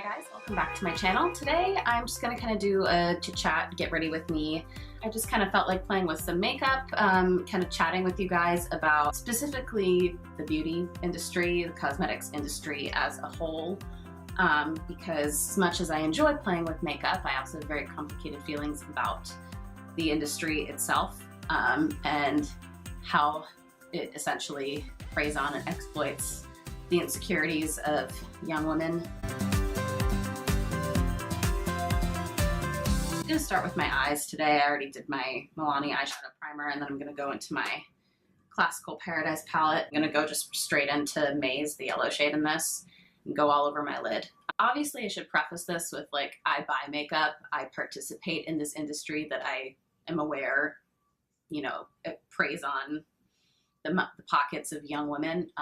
Hi guys, welcome back to my channel. Today I'm just gonna kind of do a chit chat, get ready with me. I just kind of felt like playing with some makeup, kind of chatting with you guys about specifically the beauty industry, the cosmetics industry as a whole. Because as much as I enjoy playing with makeup, I also have very complicated feelings about the industry itself and how it essentially preys on and exploits the insecurities of young women. I'm gonna start with my eyes today. I already did my Milani eyeshadow primer, and then I'm gonna go into my Classical Paradise palette. I'm gonna go just straight into Maize, the yellow shade in this, and go all over my lid. Obviously, I should preface this with, like, I buy makeup, I participate in this industry that I am aware, you know, it preys on the pockets of young women.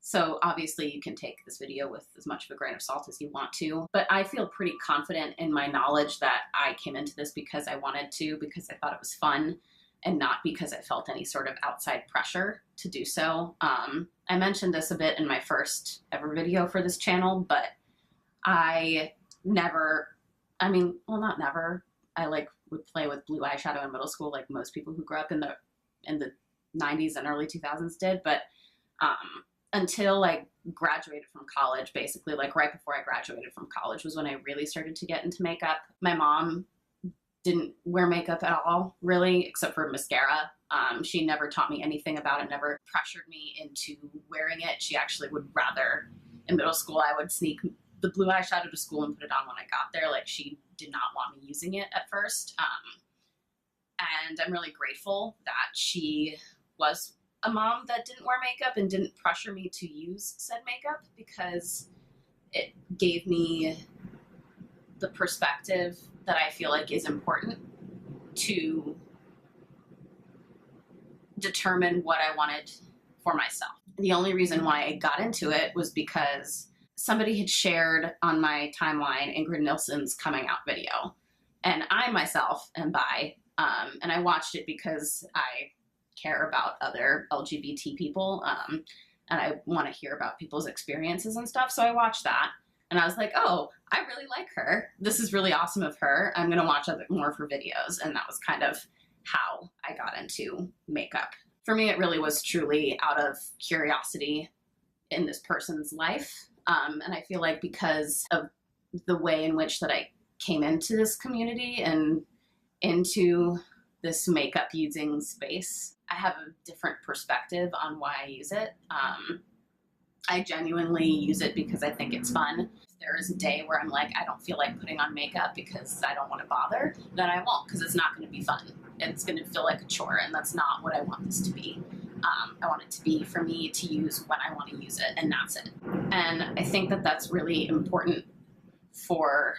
So obviously you can take this video with as much of a grain of salt as you want to, but I feel pretty confident in my knowledge that I came into this because I wanted to, because I thought it was fun, and not because I felt any sort of outside pressure to do so. I mentioned this a bit in my first ever video for this channel, but I never, not never, I would play with blue eyeshadow in middle school like most people who grew up in the 90s and early 2000s did, but until I graduated from college, basically, like right before I graduated from college was when I really started to get into makeup. My mom didn't wear makeup at all, really, except for mascara. She never taught me anything about it, never pressured me into wearing it. She actually would rather, in middle school, I would sneak the blue eyeshadow to school and put it on when I got there. Like, she did not want me using it at first. And I'm really grateful that she was a mom that didn't wear makeup and didn't pressure me to use said makeup, because it gave me the perspective that I feel like is important to determine what I wanted for myself. The only reason why I got into it was because somebody had shared on my timeline Ingrid Nilsson's coming out video, and I myself am bi, and I watched it because I care about other LGBT people, and I want to hear about people's experiences and stuff. So I watched that, and I was like, oh, I really like her. This is really awesome of her. I'm gonna watch more of her videos. And that was kind of how I got into makeup. For me, it really was truly out of curiosity in this person's life. And I feel like because of the way in which that I came into this community and into this makeup using space, I have a different perspective on why I use it. I genuinely use it because I think it's fun. If there is a day where I'm like, I don't feel like putting on makeup because I don't want to bother, then I won't, because it's not going to be fun. It's going to feel like a chore, and that's not what I want this to be. I want it to be for me to use when I want to use it, and that's it. And I think that that's really important for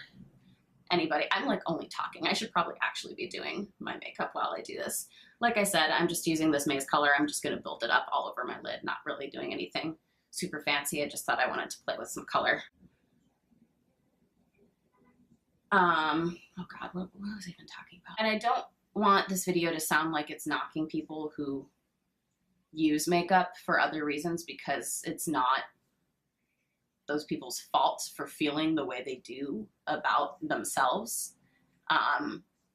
anybody. I'm like only talking. I should probably actually be doing my makeup while I do this. Like I said, I'm just using this Maize color. I'm just going to build it up all over my lid, not really doing anything super fancy. I just thought I wanted to play with some color. Oh God, what was I even talking about? And I don't want this video to sound like it's knocking people who use makeup for other reasons, because it's not those people's fault for feeling the way they do about themselves.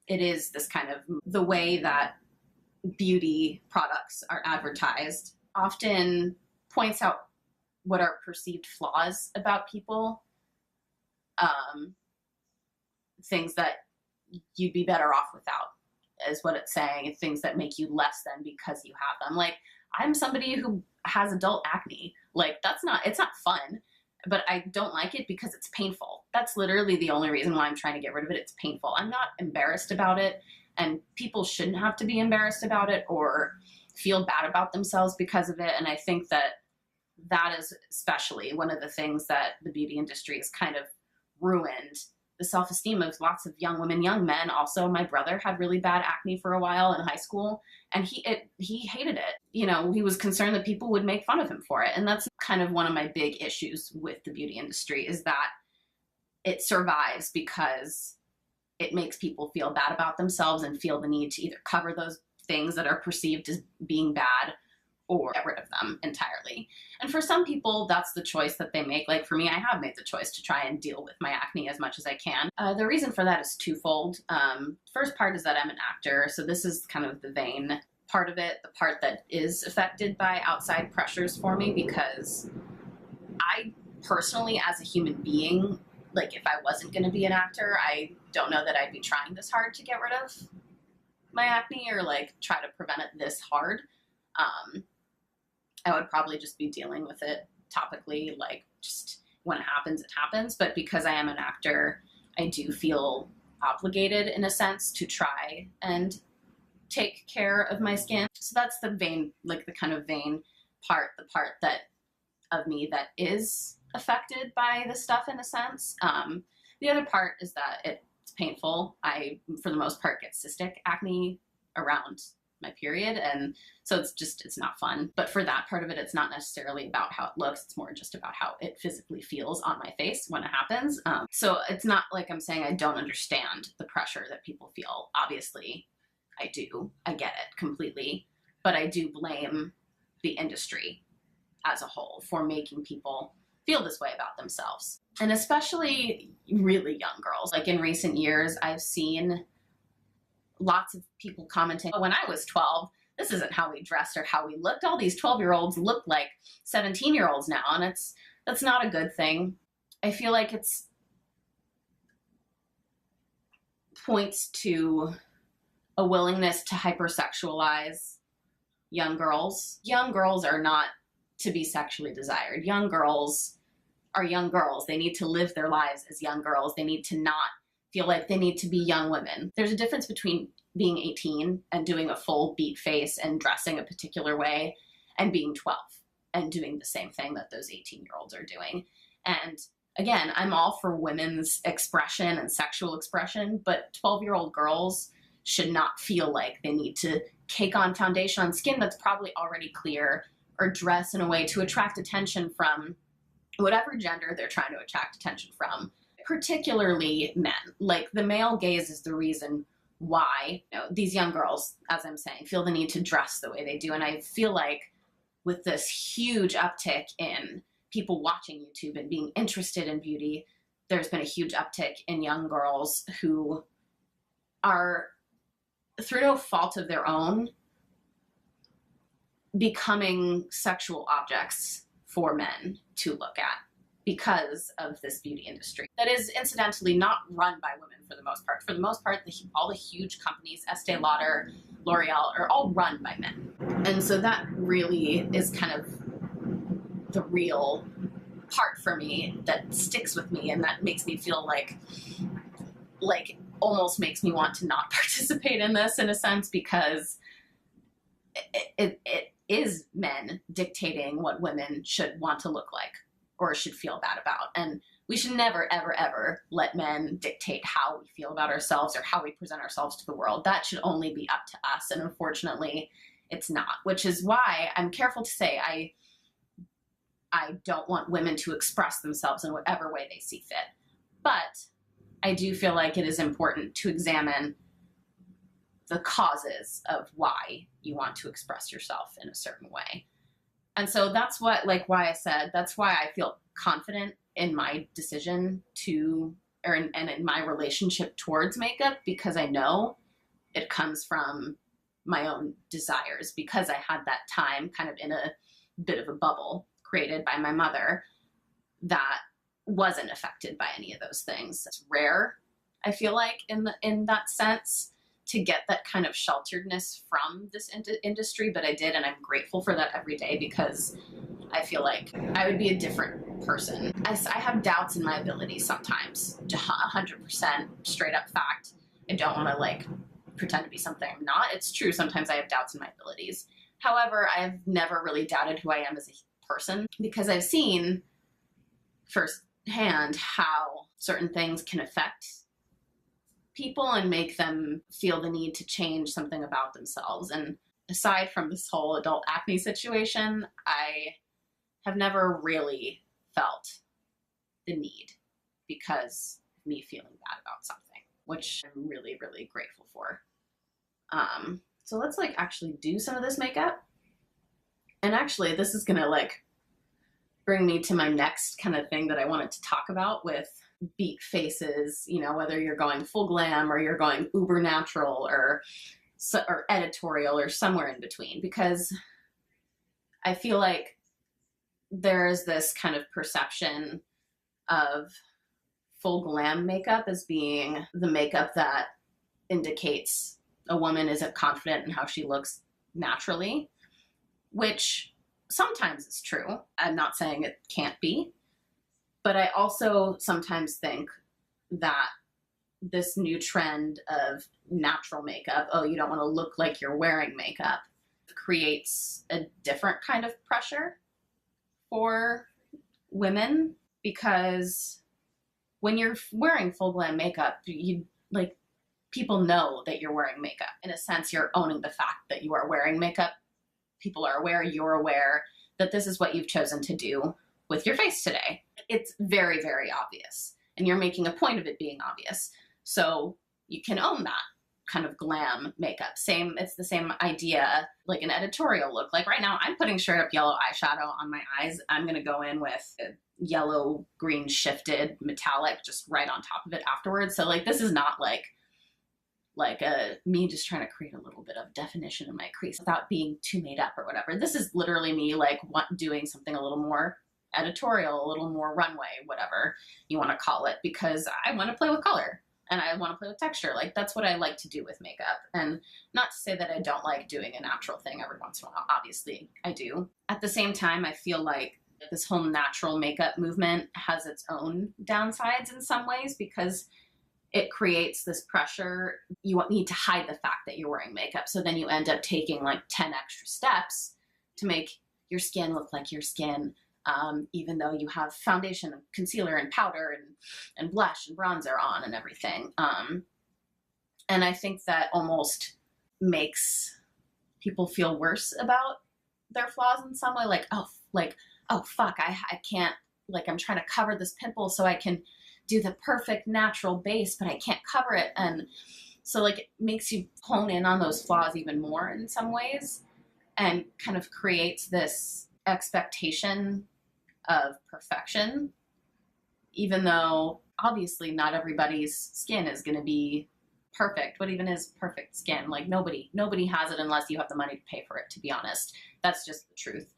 It is this kind of, the way that beauty products are advertised often points out what are perceived flaws about people, things that you'd be better off without, is what it's saying. Things that make you less than because you have them. Like, I'm somebody who has adult acne. Like, it's not fun, but I don't like it because it's painful. That's literally the only reason why I'm trying to get rid of it. It's painful. I'm not embarrassed about it, and people shouldn't have to be embarrassed about it or feel bad about themselves because of it. And I think that that is especially one of the things that the beauty industry has kind of ruined, the self-esteem of lots of young women, young men. Also, my brother had really bad acne for a while in high school, and he hated it. You know, he was concerned that people would make fun of him for it. And that's kind of one of my big issues with the beauty industry, is that it survives because it makes people feel bad about themselves and feel the need to either cover those things that are perceived as being bad, or get rid of them entirely. And for some people, that's the choice that they make. Like for me, I have made the choice to try and deal with my acne as much as I can. The reason for that is twofold. First part is that I'm an actor, so this is kind of the vain part of it, the part that is affected by outside pressures for me, because I personally, as a human being, like if I wasn't going to be an actor, I don't know that I'd be trying this hard to get rid of my acne or like try to prevent it this hard. I would probably just be dealing with it topically, like just when it happens. But because I am an actor, I do feel obligated in a sense to try and take care of my skin. So that's the vain, like the kind of vain part, the part that of me that is affected by this stuff in a sense. The other part is that it's painful. I, for the most part, get cystic acne around my period, and so it's not fun. But for that part of it, it's not necessarily about how it looks, it's more just about how it physically feels on my face when it happens. So it's not like I'm saying I don't understand the pressure that people feel. Obviously I do, I get it completely, but I do blame the industry as a whole for making people feel this way about themselves, and especially really young girls. Like in recent years, I've seen lots of people commenting, oh, when I was 12, this isn't how we dressed or how we looked. All these 12-year-olds look like 17-year-olds now, and that's not a good thing. I feel like it's points to a willingness to hypersexualize young girls. Young girls are not to be sexually desired. Young girls are young girls. They need to live their lives as young girls. They need to not feel like they need to be young women. There's a difference between being 18 and doing a full beat face and dressing a particular way and being 12 and doing the same thing that those 18-year-olds are doing. And again, I'm all for women's expression and sexual expression, but 12-year-old girls should not feel like they need to cake on foundation on skin that's probably already clear or dress in a way to attract attention from whatever gender they're trying to attract attention from. Particularly men. Like the male gaze is the reason why, you know, these young girls, as I'm saying, feel the need to dress the way they do. And I feel like with this huge uptick in people watching YouTube and being interested in beauty, there's been a huge uptick in young girls who are, through no fault of their own, becoming sexual objects for men to look at because of this beauty industry that is incidentally not run by women for the most part. For the most part, all the huge companies, Estee Lauder, L'Oreal, are all run by men. And so that really is kind of the real part for me that sticks with me, and that makes me feel like almost makes me want to not participate in this in a sense, because it is men dictating what women should want to look like or should feel bad about. And we should never, ever, ever let men dictate how we feel about ourselves or how we present ourselves to the world. That should only be up to us. And unfortunately, it's not, which is why I'm careful to say I don't want women to express themselves in whatever way they see fit. But I do feel like it is important to examine the causes of why you want to express yourself in a certain way. And so that's what, like, why I said, that's why I feel confident in my decision to, and in my relationship towards makeup, because I know it comes from my own desires, because I had that time kind of in a bit of a bubble created by my mother that wasn't affected by any of those things. It's rare, I feel like, in that sense, to get that kind of shelteredness from this industry, but I did, and I'm grateful for that every day, because I feel like I would be a different person. I have doubts in my abilities sometimes, 100% straight up fact. I don't want to like pretend to be something I'm not. It's true, sometimes I have doubts in my abilities. However, I've never really doubted who I am as a person, because I've seen firsthand how certain things can affect people and make them feel the need to change something about themselves. And aside from this whole adult acne situation, I have never really felt the need because of me feeling bad about something, which I'm really, really grateful for. So let's like actually do some of this makeup And actually, this is gonna like bring me to my next kind of thing that I wanted to talk about with beat faces, you know, whether you're going full glam or you're going uber natural or editorial or somewhere in between, because I feel like there is this kind of perception of full glam makeup as being the makeup that indicates a woman isn't confident in how she looks naturally, which sometimes is true. I'm not saying it can't be, but I also sometimes think that this new trend of natural makeup, oh, you don't want to look like you're wearing makeup, creates a different kind of pressure for women, because when you're wearing full glam makeup, you like, people know that you're wearing makeup. In a sense, you're owning the fact that you are wearing makeup. People are aware, you're aware that this is what you've chosen to do with your face today. It's very, very obvious, and you're making a point of it being obvious. So you can own that kind of glam makeup. It's the same idea, like an editorial look. Like right now, I'm putting straight up yellow eyeshadow on my eyes. I'm gonna go in with a yellow green shifted metallic just right on top of it afterwards. So like, this is not like me just trying to create a little bit of definition in my crease without being too made up or whatever. This is literally me like doing something a little more editorial, a little more runway, whatever you want to call it, because I want to play with color and I want to play with texture. Like, that's what I like to do with makeup. And not to say that I don't like doing a natural thing every once in a while. Obviously I do. At the same time, I feel like this whole natural makeup movement has its own downsides in some ways, because it creates this pressure. You need to hide the fact that you're wearing makeup. So then you end up taking like 10 extra steps to make your skin look like your skin, even though you have foundation and concealer and powder and blush and bronzer on and everything. And I think that almost makes people feel worse about their flaws in some way. Like, oh fuck, I can't, like, I'm trying to cover this pimple so I can do the perfect natural base, but I can't cover it. And so like, it makes you hone in on those flaws even more in some ways, and kind of creates this expectation of perfection, even though obviously not everybody's skin is going to be perfect. What even is perfect skin? Like, nobody has it unless you have the money to pay for it, to be honest. That's just the truth.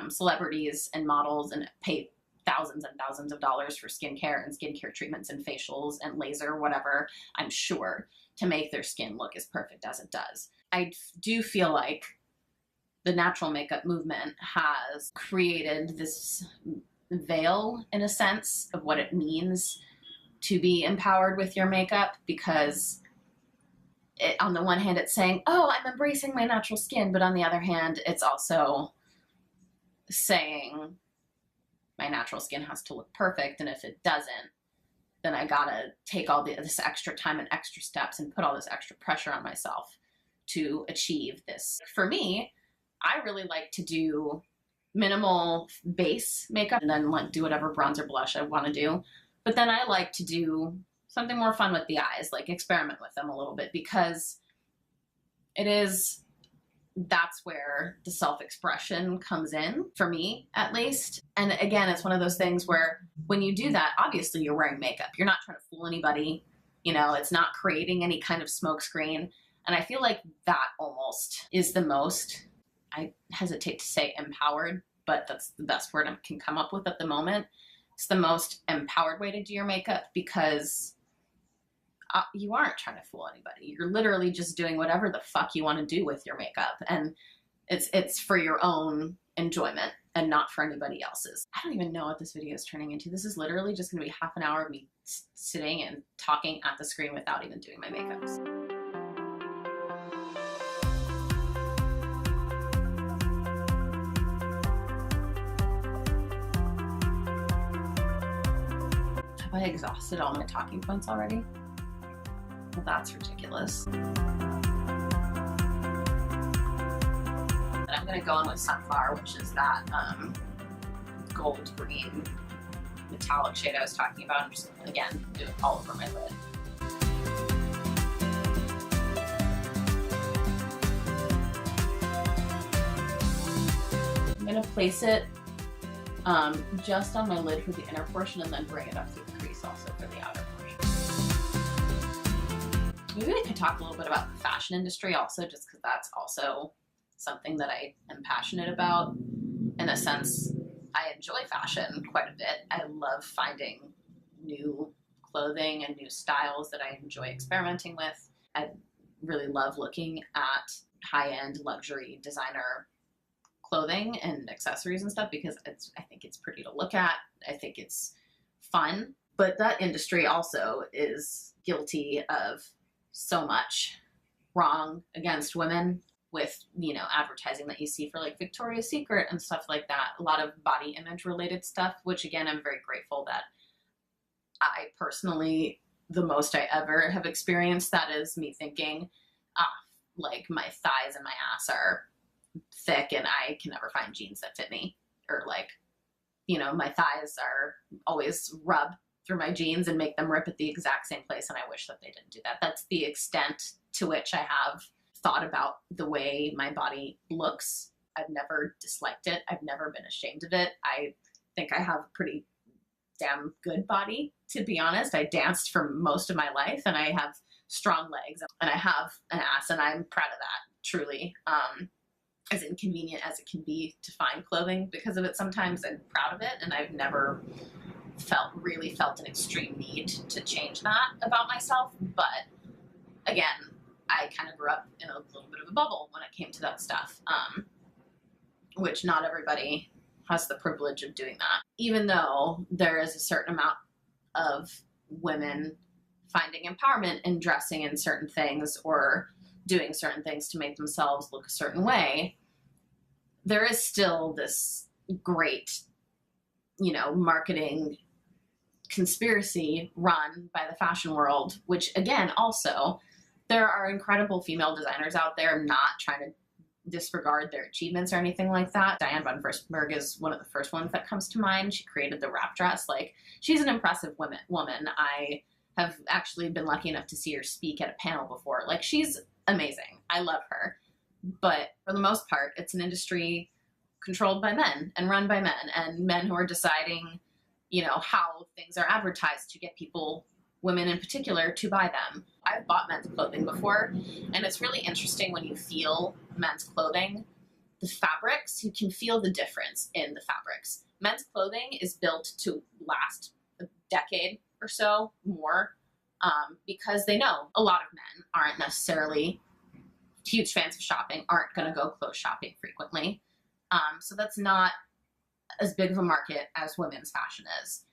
Celebrities and models and pay thousands and thousands of dollars for skincare and skincare treatments and facials and laser, whatever, I'm sure, to make their skin look as perfect as it does. I do feel like the natural makeup movement has created this veil, in a sense, of what it means to be empowered with your makeup, because on the one hand, it's saying, oh, I'm embracing my natural skin, but on the other hand, it's also saying my natural skin has to look perfect, and if it doesn't, then I gotta take all this extra time and extra steps and put all this extra pressure on myself to achieve this. For me, I really like to do minimal base makeup and then like do whatever bronzer blush I want to do. But then I like to do something more fun with the eyes, like experiment with them a little bit, because that's where the self-expression comes in, for me at least. And again, it's one of those things where when you do that, obviously you're wearing makeup. You're not trying to fool anybody. You know, it's not creating any kind of smoke screen. And I feel like that almost is the most, I hesitate to say empowered, but that's the best word I can come up with at the moment. It's the most empowered way to do your makeup, because you aren't trying to fool anybody. You're literally just doing whatever the fuck you want to do with your makeup. And it's for your own enjoyment and not for anybody else's. I don't even know what this video is turning into. This is literally just going to be half an hour of me sitting and talking at the screen without even doing my makeup. Have I exhausted all my talking points already? Well, that's ridiculous. And I'm gonna go in with Sunflower, which is that gold green metallic shade I was talking about. I'm just, again, do it all over my lid. gonna place it just on my lid for the inner portion and then bring it up through the crease also for the outer portion. Maybe I could talk a little bit about the fashion industry also, just because that's also something that I am passionate about. In a sense, I enjoy fashion quite a bit. I love finding new clothing and new styles that I enjoy experimenting with. I really love looking at high-end luxury designer clothing and accessories and stuff because I think it's pretty to look at. I think it's fun. But that industry also is guilty of so much wrong against women with, you know, advertising that you see for like Victoria's Secret and stuff like that. A lot of body image related stuff, which again, I'm very grateful that I personally, the most I ever have experienced that is me thinking, like my thighs and my ass are thick and I can never find jeans that fit me. Or like, you know, my thighs are always rub through my jeans and make them rip at the exact same place, and I wish that they didn't do that. That's the extent to which I have thought about the way my body looks. I've never disliked it. I've never been ashamed of it. I think I have a pretty damn good body, to be honest. I danced for most of my life and I have strong legs and I have an ass, and I'm proud of that, truly. As inconvenient as it can be to find clothing because of it sometimes, I'm proud of it, and I've never really felt an extreme need to change that about myself. But again, I kind of grew up in a little bit of a bubble when it came to that stuff, which not everybody has the privilege of doing that. Even though there is a certain amount of women finding empowerment in dressing in certain things or doing certain things to make themselves look a certain way, there is still this great, you know, marketing conspiracy run by the fashion world, which again, also, there are incredible female designers out there. I'm not trying to disregard their achievements or anything like that. Diane von Furstenberg is one of the first ones that comes to mind. She created the wrap dress. Like, she's an impressive woman. I have actually been lucky enough to see her speak at a panel before. Like, she's amazing. I love her. But for the most part, it's an industry controlled by men and run by men, and men who are deciding, you know, how things are advertised to get people, women in particular, to buy them. I've bought men's clothing before, and it's really interesting when you feel men's clothing, the fabrics, you can feel the difference in the fabrics. Men's clothing is built to last a decade or so more, because they know a lot of men aren't necessarily huge fans of shopping, aren't going to go clothes shopping frequently. So that's not as big of a market as women's fashion is.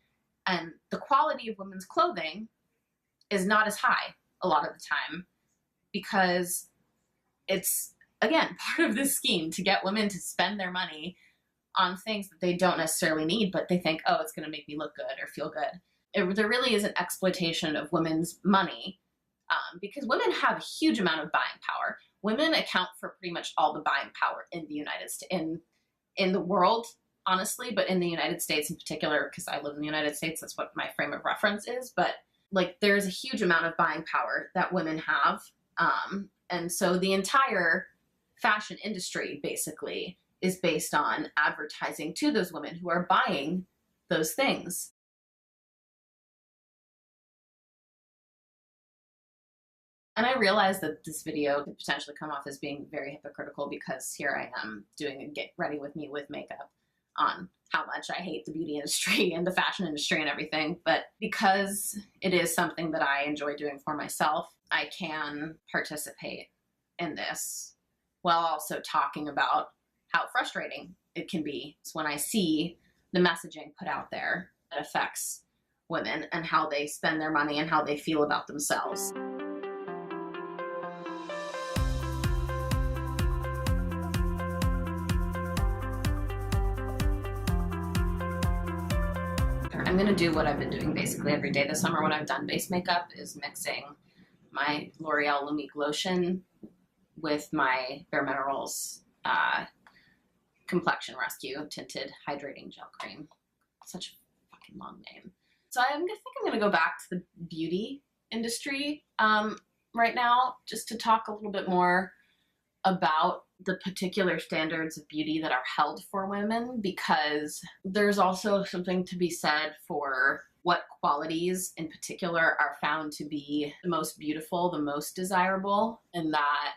And the quality of women's clothing is not as high a lot of the time because it's, again, part of this scheme to get women to spend their money on things that they don't necessarily need, but they think, oh, it's going to make me look good or feel good. There really is an exploitation of women's money because women have a huge amount of buying power. Women account for pretty much all the buying power in the United States, in the world, honestly, but in the United States in particular, because I live in the United States, that's what my frame of reference is. But like, there's a huge amount of buying power that women have. And so the entire fashion industry basically is based on advertising to those women who are buying those things. And I realize that this video could potentially come off as being very hypocritical because here I am doing a get ready with me with makeup on how much I hate the beauty industry and the fashion industry and everything. But because it is something that I enjoy doing for myself, I can participate in this while also talking about how frustrating it can be when I see the messaging put out there that affects women and how they spend their money and how they feel about themselves. I'm going to do what I've been doing basically every day this summer when I've done base makeup, is mixing my L'Oreal Lumi Glotion with my bareMinerals Complexion Rescue Tinted Hydrating Gel Cream. Such a fucking long name. So I think I'm going to go back to the beauty industry right now, just to talk a little bit more about the particular standards of beauty that are held for women, because there's also something to be said for what qualities in particular are found to be the most beautiful, the most desirable, and that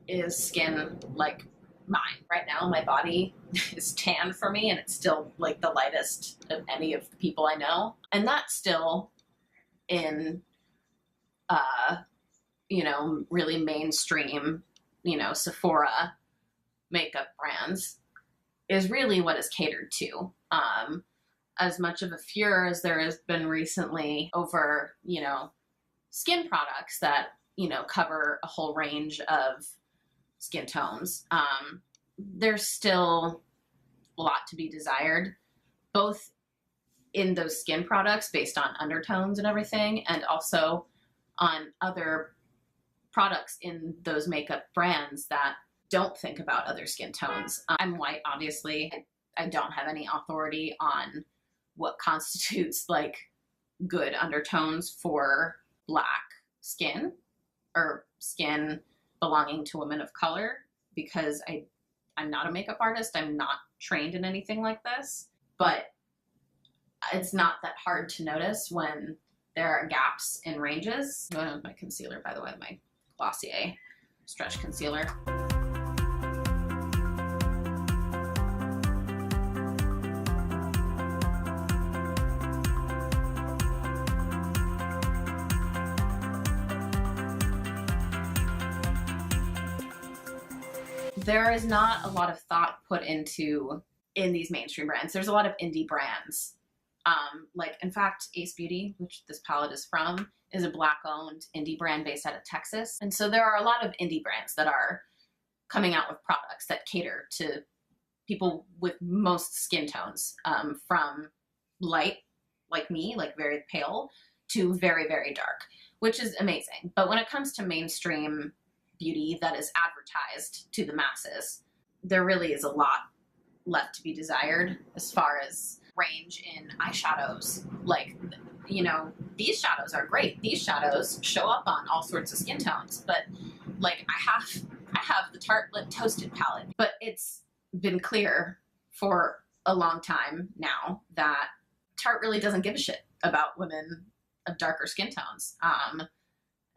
is skin like mine. Right now, my body is tan for me, and it's still like the lightest of any of the people I know. And that's still in, you know, really mainstream, you know, Sephora makeup brands is really what is catered to. As much of a furor as there has been recently over, you know, skin products that, you know, cover a whole range of skin tones, there's still a lot to be desired, both in those skin products based on undertones and everything, and also on other products in those makeup brands that don't think about other skin tones. I'm white, obviously. I don't have any authority on what constitutes like good undertones for Black skin or skin belonging to women of color, because I'm not a makeup artist. I'm not trained in anything like this, but it's not that hard to notice when there are gaps in ranges. I'm going with my concealer, by the way, my Glossier Stretch Concealer. There is not a lot of thought put into in these mainstream brands. There's a lot of indie brands. Like, in fact, Ace Beauty, which this palette is from, is a Black-owned indie brand based out of Texas. And so there are a lot of indie brands that are coming out with products that cater to people with most skin tones, from light, like me, like very pale, to very, very dark, which is amazing. But when it comes to mainstream beauty that is advertised to the masses, there really is a lot left to be desired as far as range in eyeshadows. Like, you know, these shadows are great. These shadows show up on all sorts of skin tones, but like I have the Tarte Lip Toasted palette, but it's been clear for a long time now that Tarte really doesn't give a shit about women of darker skin tones,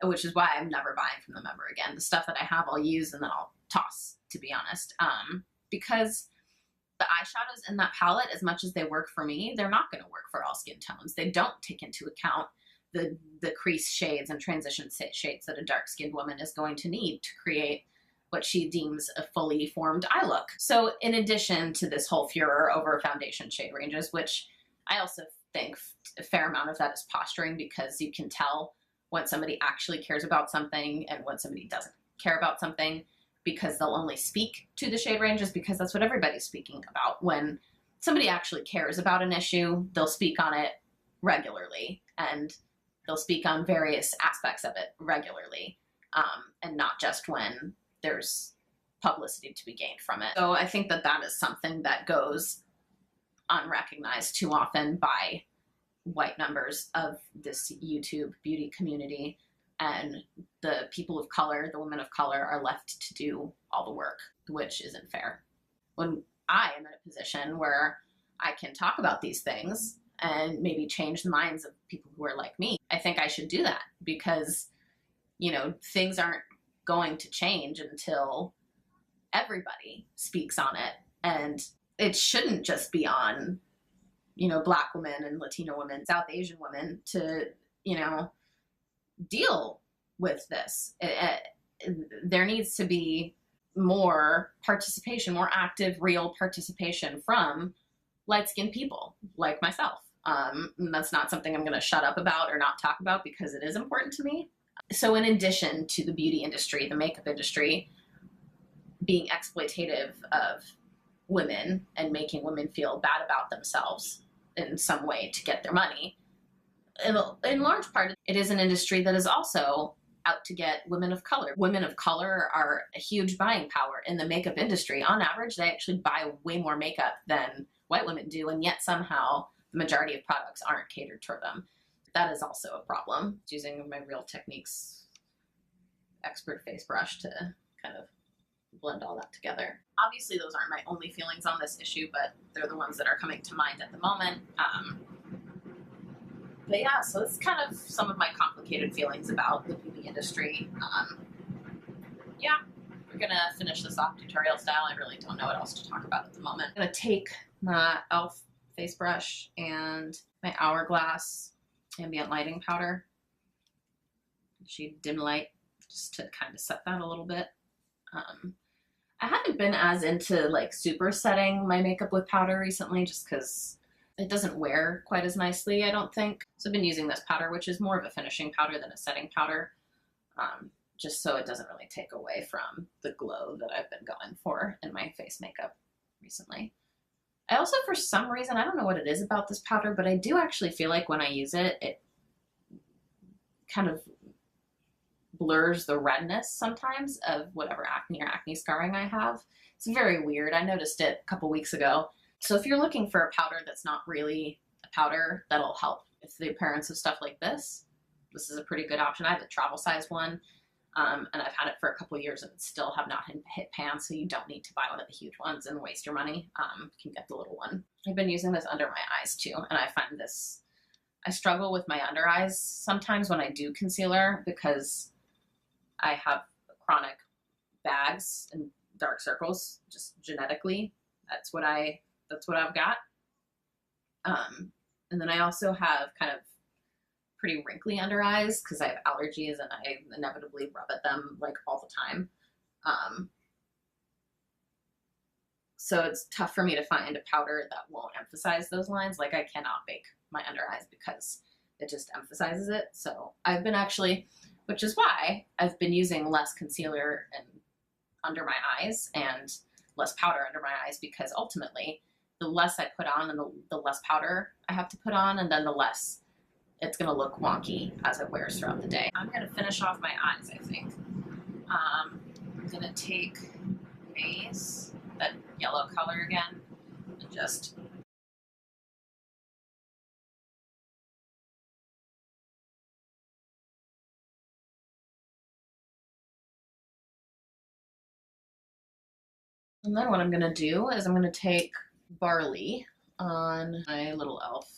which is why I'm never buying from them ever again. The stuff that I have, I'll use and then I'll toss, to be honest, because the eyeshadows in that palette, as much as they work for me, they're not going to work for all skin tones. They don't take into account the crease shades and transition shades that a dark-skinned woman is going to need to create what she deems a fully formed eye look. So in addition to this whole furor over foundation shade ranges, which I also think a fair amount of that is posturing, because you can tell when somebody actually cares about something and when somebody doesn't care about something, because they'll only speak to the shade ranges because that's what everybody's speaking about. When somebody actually cares about an issue, they'll speak on it regularly, and they'll speak on various aspects of it regularly, and not just when there's publicity to be gained from it. So I think that that is something that goes unrecognized too often by white members of this YouTube beauty community, and the people of color, the women of color, are left to do all the work, which isn't fair. When I am in a position where I can talk about these things and maybe change the minds of people who are like me, I think I should do that, because, you know, things aren't going to change until everybody speaks on it. And it shouldn't just be on, you know, Black women and Latino women, South Asian women to, you know, deal with this. There needs to be more participation, more active, real participation from light-skinned people like myself. That's not something I'm going to shut up about or not talk about, because it is important to me. So in addition to the beauty industry, the makeup industry being exploitative of women and making women feel bad about themselves in some way to get their money, in large part, it is an industry that is also out to get women of color. Women of color are a huge buying power in the makeup industry. On average, they actually buy way more makeup than white women do, and yet somehow the majority of products aren't catered toward them. That is also a problem. Using my Real Techniques expert face brush to kind of blend all that together. Obviously those aren't my only feelings on this issue, but they're the ones that are coming to mind at the moment. But yeah, so it's kind of some of my complicated feelings about the beauty industry. Yeah, we're gonna finish this off tutorial style. I really don't know what else to talk about at the moment. I'm gonna take my e.l.f. face brush and my Hourglass Ambient lighting powder, shade Dim Light, just to kind of set that a little bit. I haven't been as into like super setting my makeup with powder recently, just because it doesn't wear quite as nicely, I don't think. So I've been using this powder, which is more of a finishing powder than a setting powder, just so it doesn't really take away from the glow that I've been going for in my face makeup recently. I also, for some reason, I don't know what it is about this powder, but I do actually feel like when I use it, it kind of blurs the redness sometimes of whatever acne or acne scarring I have. It's very weird. I noticed it a couple weeks ago. So if you're looking for a powder that's not really a powder that'll help with the appearance of stuff like this is a pretty good option. I have a travel size one, and I've had it for a couple years and still have not hit pan, so you don't need to buy one of the huge ones and waste your money. You can get the little one. I've been using this under my eyes too, and I find this, I struggle with my under eyes sometimes when I do concealer because I have chronic bags and dark circles, just genetically. That's what I've got. And then I also have kind of pretty wrinkly under eyes because I have allergies and I inevitably rub at them like all the time. So it's tough for me to find a powder that won't emphasize those lines. Like I cannot bake my under eyes because it just emphasizes it. So I've been actually, which is why I've been using less concealer and under my eyes and less powder under my eyes, because ultimately the less I put on and the less powder I have to put on, and then the less it's gonna look wonky as it wears throughout the day. I'm gonna finish off my eyes, I think. I'm gonna take Maze, that yellow color again, and just and then what I'm gonna do is I'm gonna take Barley on my little e.l.f.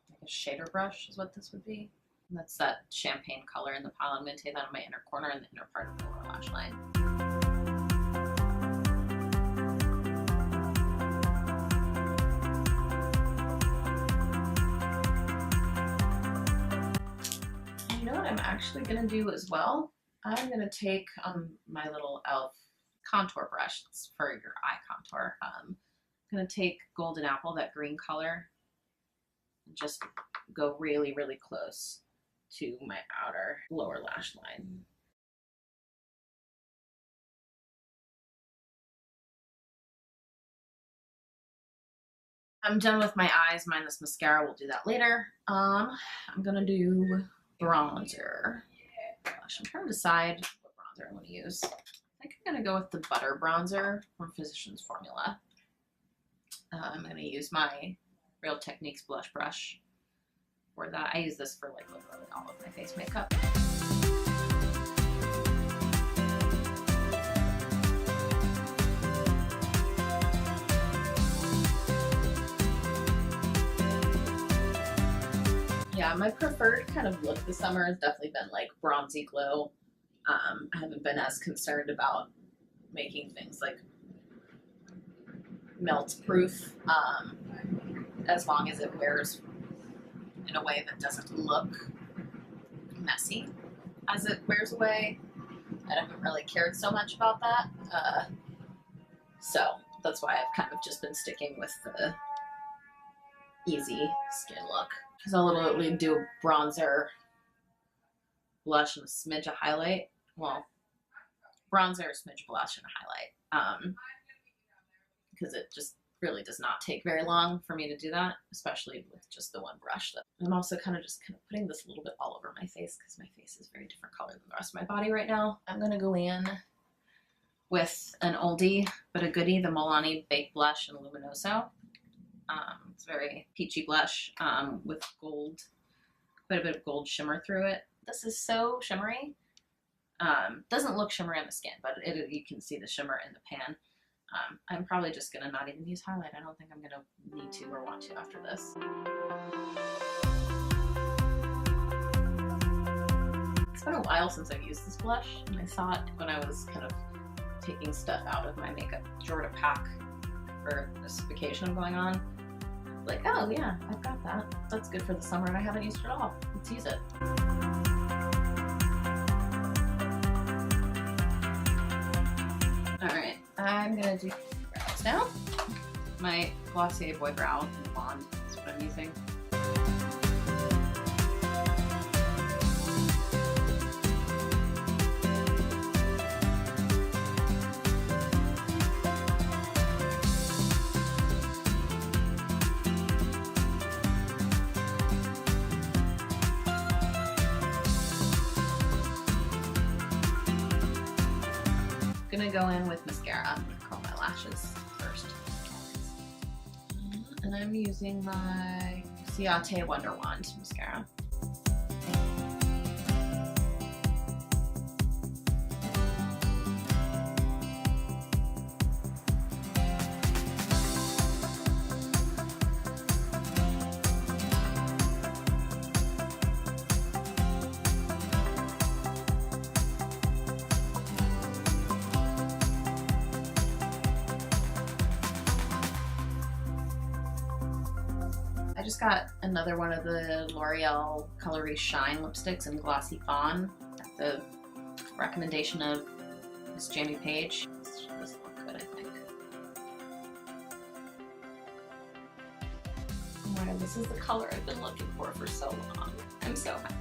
like a shader brush is what this would be. And that's that champagne color in the palette. I'm gonna take that on my inner corner and the inner part of the lower lash line. And you know what I'm actually gonna do as well? I'm gonna take my little e.l.f. contour brush. It's for your eye contour. I'm gonna take Golden Apple, that green color, and just go really, really close to my outer lower lash line. I'm done with my eyes minus mascara. We'll do that later. I'm gonna do bronzer. Gosh, I'm trying to decide what bronzer I'm gonna use. I think I'm gonna go with the Butter Bronzer from Physicians Formula. I'm gonna use my Real Techniques blush brush for that. I use this for like literally all of my face makeup. Yeah, my preferred kind of look this summer has definitely been like bronzy glow. I haven't been as concerned about making things like melt proof, as long as it wears in a way that doesn't look messy as it wears away. I haven't really cared so much about that. So that's why I've kind of just been sticking with the easy skin look. Because I'll literally do a bronzer, blush, and a smidge of highlight. Well, bronzer, smidge blush, and a highlight. Because it just really does not take very long for me to do that, especially with just the one brush. I'm also kind of putting this a little bit all over my face because my face is a very different color than the rest of my body right now. I'm gonna go in with an oldie but a goodie, the Milani Baked Blush in Luminoso. It's a very peachy blush with gold, quite a bit of gold shimmer through it. This is so shimmery. Doesn't look shimmery on the skin, but you can see the shimmer in the pan. I'm probably just gonna not even use highlight. I don't think I'm gonna need to or want to after this. It's been a while since I've used this blush, and I thought when I was kind of taking stuff out of my makeup drawer to pack for this vacation I'm going on, like, oh yeah, I've got that. That's good for the summer and I haven't used it at all. Let's use it. Alright, I'm gonna do brows now. My Glossier Boy Brow Wand is what I'm using. Gonna go in with mascara. I'm gonna curl my lashes first. And I'm using my Ciate Wonderwand mascara. I just got another one of the L'Oreal Colour Riche Shine lipsticks in Glossy Fawn at the recommendation of Miss Jamie Page. This doesn't look good, I think. Oh my god, this is the color I've been looking for so long. I'm so happy.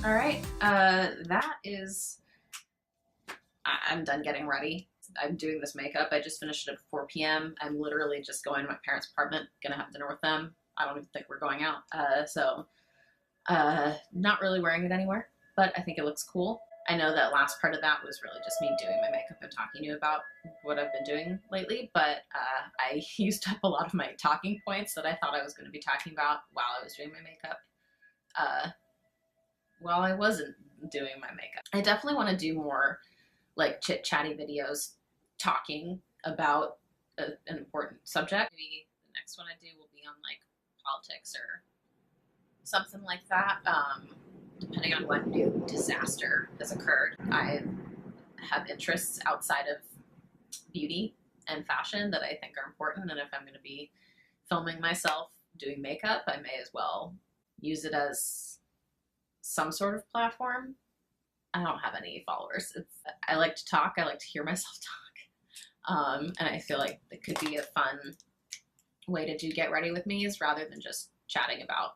Alright, that is... I'm done getting ready. I'm doing this makeup. I just finished it at 4 p.m. I'm literally just going to my parents' apartment, gonna have dinner with them. I don't even think we're going out. Not really wearing it anywhere, but I think it looks cool. I know that last part of that was really just me doing my makeup and talking to you about what I've been doing lately, but I used up a lot of my talking points that I thought I was going to be talking about while I was doing my makeup, while I wasn't doing my makeup. I definitely want to do more like chit-chatty videos talking about an important subject. Maybe the next one I do will be on like politics or something like that, depending on what new disaster has occurred. I have interests outside of beauty and fashion that I think are important, and if I'm going to be filming myself doing makeup, I may as well use it as some sort of platform. I don't have any followers. I like to talk. I like to hear myself talk. And I feel like it could be a fun way to do get ready with me, is rather than just chatting about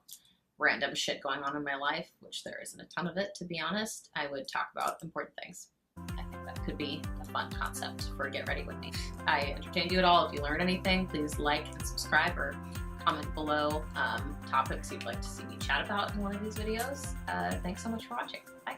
random shit going on in my life, which there isn't a ton of it, to be honest. I would talk about important things. I think that could be a fun concept for get ready with me. I entertained you at all. If you learned anything, please like and subscribe, or comment below topics you'd like to see me chat about in one of these videos. Thanks so much for watching. Bye.